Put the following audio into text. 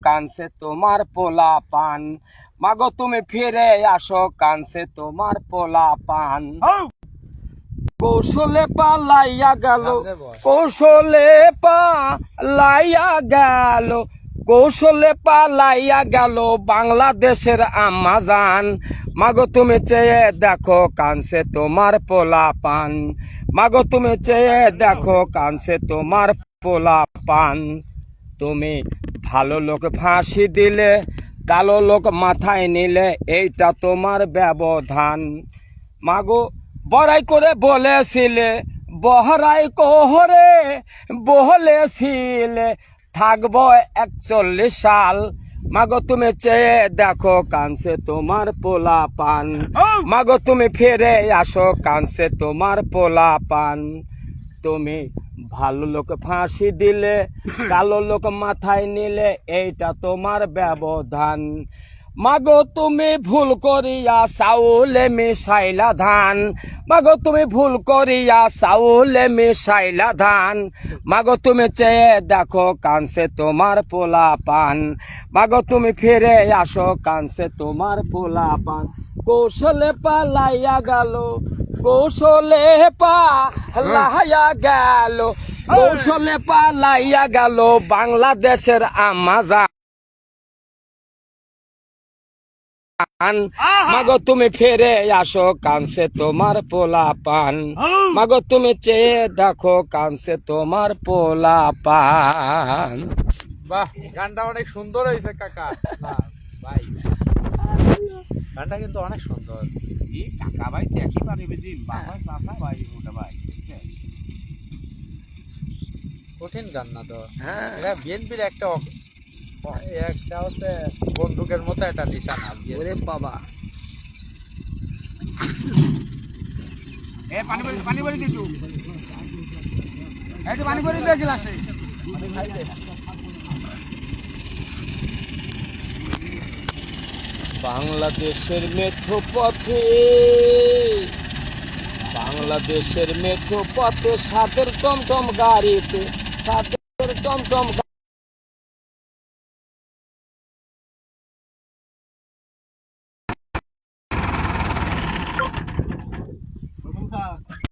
কানছে তোমার পোলা পান। মাগো তুমি ফিরে আসো কানছে তোমার পোলা পান। কৌশলে পালাইয়া গেল, কৌশলে পালাইয়া গেল, কৌশলে পালাইয়া গেল বাংলাদেশের আম্মাজান। মাগো তুমি চেয়ে দেখো কানছে তোমার পোলা পান। মাগো তুমি চেয়ে দেখো কানছে তোমার পোলা পান। তুমি ভালো লোক ফাঁসি দিলে, কালো লোক মাথায় নিলে, এইটা তোমার ব্যবধান। মাগো বড়াই করে বলেছিলে, বহরাই কোহরে বলেছিলে থাকবো 41 সাল। মাগো তুমি চেয়ে দেখো কানছে তোমার পোলা পান। মাগো তুমি ফিরে আসো কানছে তোমার পোলা পান। তুমি ভালো লোক ফাঁসি দিলে, কালো লোক মাথায় নিলে, এইটা তোমার ব্যবধান। মাগো তুমি ভুল করিয়া চাউলে মিশাইলা ধান। মাগো তুমি ভুল করিয়া চাউলে মিশাইলা ধান। মাগো তুমি চেয়ে দেখো কানছে তোমার পোলা পান। মাগো তুমি ফিরে আসো কানছে তোমার পোলা পান। কৌশলে পালাইয়া গেল, কৌশলে পালাইয়া গেল, কৌশলে পালাইয়া গেল বাংলাদেশের আম্মাজান। মাগো তুমি ফিরে আসো কানছে তোমার পোলা পান। মাগো তুমি চেয়ে দেখো কানছে তোমার পোলা পান। বাহ, গানটা অনেক সুন্দর হয়েছে কাকা। না ভাই, গানটা কিন্তু অনেক সুন্দর। কাকা ভাই দেখি পারিবে যে বাবা চাষা ভাই ওটা ভাই কঠিন গান না তো। হ্যাঁ, এটা বিএনপির একটা একটা হচ্ছে বন্দুকের মতো একটা নিশানা। ওরে বাবা, এ পানি ভরে দিছু, এই যে পানি ভরে দে গ্লাসে। বাংলাদেশের মেঠো পথে, বাংলাদেশের মেঠো পথে সাদের টমটম গাড়িতে, সাদের টমটম